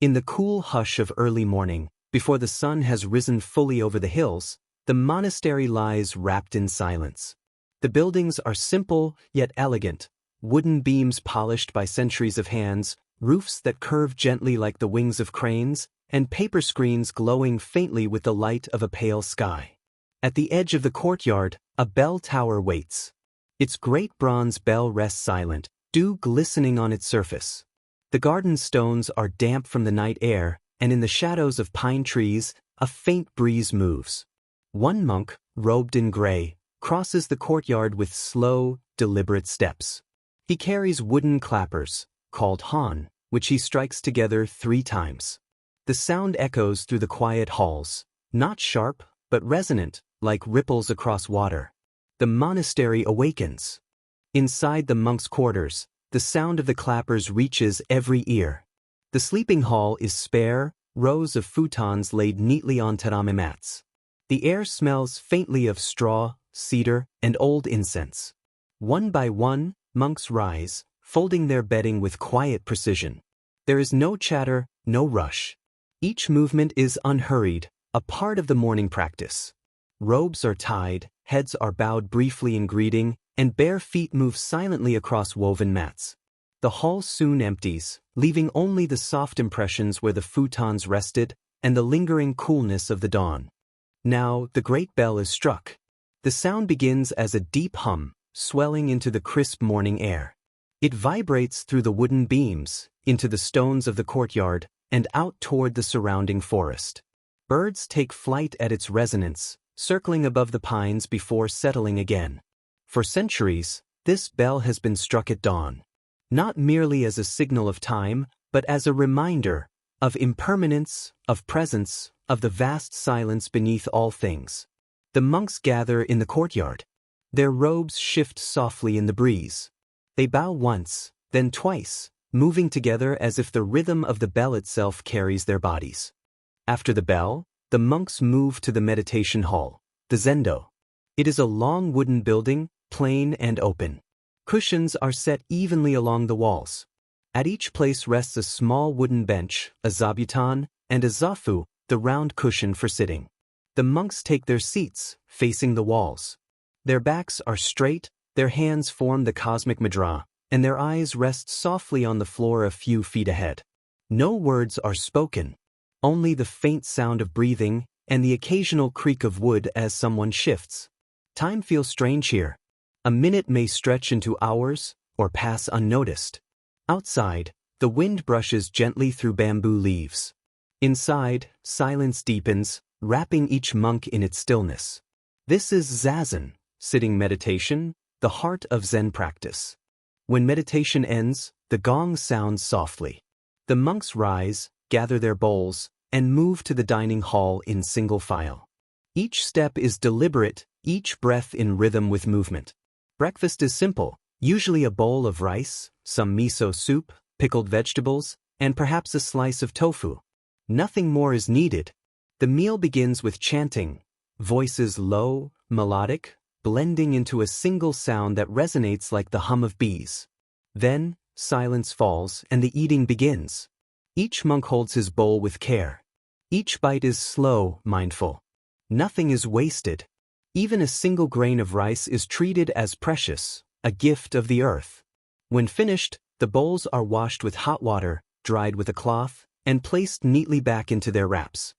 In the cool hush of early morning, before the sun has risen fully over the hills, the monastery lies wrapped in silence. The buildings are simple yet elegant, wooden beams polished by centuries of hands, roofs that curve gently like the wings of cranes, and paper screens glowing faintly with the light of a pale sky. At the edge of the courtyard, a bell tower waits. Its great bronze bell rests silent, dew glistening on its surface. The garden stones are damp from the night air, and in the shadows of pine trees, a faint breeze moves. One monk, robed in gray, crosses the courtyard with slow, deliberate steps. He carries wooden clappers, called han, which he strikes together 3 times. The sound echoes through the quiet halls, not sharp, but resonant, like ripples across water. The monastery awakens. Inside the monks' quarters, the sound of the clappers reaches every ear. The sleeping hall is spare, rows of futons laid neatly on tatami mats. The air smells faintly of straw, cedar, and old incense. One by one, monks rise, folding their bedding with quiet precision. There is no chatter, no rush. Each movement is unhurried, a part of the morning practice. Robes are tied, heads are bowed briefly in greeting, and bare feet move silently across woven mats. The hall soon empties, leaving only the soft impressions where the futons rested and the lingering coolness of the dawn. Now, the great bell is struck. The sound begins as a deep hum, swelling into the crisp morning air. It vibrates through the wooden beams, into the stones of the courtyard, and out toward the surrounding forest. Birds take flight at its resonance, circling above the pines before settling again. For centuries, this bell has been struck at dawn. Not merely as a signal of time, but as a reminder of impermanence, of presence, of the vast silence beneath all things. The monks gather in the courtyard. Their robes shift softly in the breeze. They bow once, then twice, moving together as if the rhythm of the bell itself carries their bodies. After the bell, the monks move to the meditation hall, the zendo. It is a long wooden building, plain and open. Cushions are set evenly along the walls. At each place rests a small wooden bench, a zabuton, and a zafu, the round cushion for sitting. The monks take their seats, facing the walls. Their backs are straight, their hands form the cosmic mudra, and their eyes rest softly on the floor a few feet ahead. No words are spoken, only the faint sound of breathing and the occasional creak of wood as someone shifts. Time feels strange here. A minute may stretch into hours or pass unnoticed. Outside, the wind brushes gently through bamboo leaves. Inside, silence deepens, wrapping each monk in its stillness. This is zazen, sitting meditation, the heart of Zen practice. When meditation ends, the gong sounds softly. The monks rise, gather their bowls, and move to the dining hall in single file. Each step is deliberate, each breath in rhythm with movement. Breakfast is simple, usually a bowl of rice, some miso soup, pickled vegetables, and perhaps a slice of tofu. Nothing more is needed. The meal begins with chanting, voices low, melodic, blending into a single sound that resonates like the hum of bees. Then, silence falls and the eating begins. Each monk holds his bowl with care. Each bite is slow, mindful. Nothing is wasted. Even a single grain of rice is treated as precious, a gift of the earth. When finished, the bowls are washed with hot water, dried with a cloth, and placed neatly back into their wraps.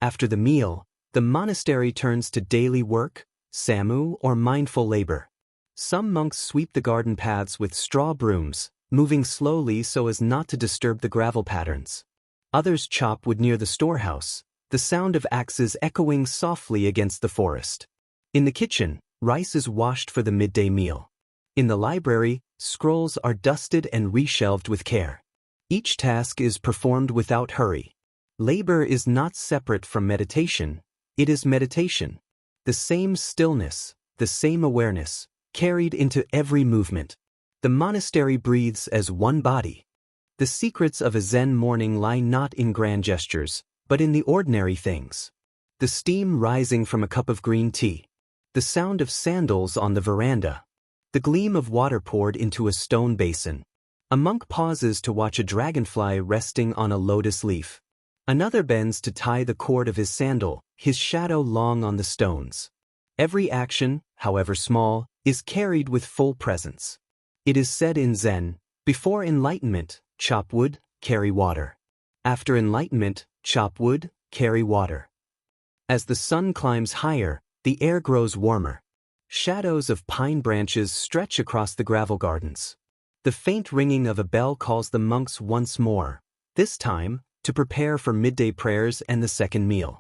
After the meal, the monastery turns to daily work, samu or mindful labor. Some monks sweep the garden paths with straw brooms, moving slowly so as not to disturb the gravel patterns. Others chop wood near the storehouse, the sound of axes echoing softly against the forest. In the kitchen, rice is washed for the midday meal. In the library, scrolls are dusted and reshelved with care. Each task is performed without hurry. Labor is not separate from meditation, it is meditation. The same stillness, the same awareness, carried into every movement. The monastery breathes as one body. The secrets of a Zen morning lie not in grand gestures, but in the ordinary things. The steam rising from a cup of green tea. The sound of sandals on the veranda. The gleam of water poured into a stone basin. A monk pauses to watch a dragonfly resting on a lotus leaf. Another bends to tie the cord of his sandal, his shadow long on the stones. Every action, however small, is carried with full presence. It is said in Zen, before enlightenment, chop wood, carry water. After enlightenment, chop wood, carry water. As the sun climbs higher, the air grows warmer. Shadows of pine branches stretch across the gravel gardens. The faint ringing of a bell calls the monks once more, this time, to prepare for midday prayers and the second meal.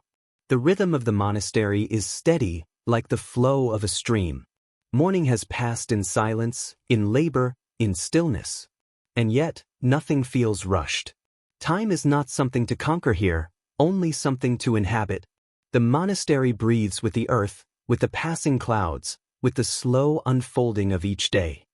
The rhythm of the monastery is steady, like the flow of a stream. Morning has passed in silence, in labor, in stillness. And yet, nothing feels rushed. Time is not something to conquer here, only something to inhabit. The monastery breathes with the earth, with the passing clouds, with the slow unfolding of each day.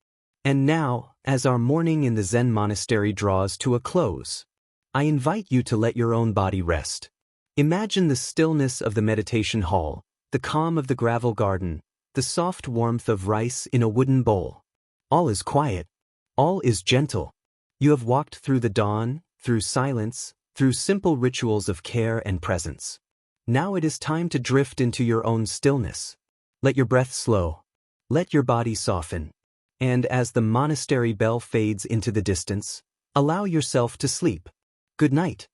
And now, as our morning in the Zen monastery draws to a close, I invite you to let your own body rest. Imagine the stillness of the meditation hall, the calm of the gravel garden, the soft warmth of rice in a wooden bowl. All is quiet. All is gentle. You have walked through the dawn, through silence, through simple rituals of care and presence. Now it is time to drift into your own stillness. Let your breath slow. Let your body soften. And as the monastery bell fades into the distance, allow yourself to sleep. Good night.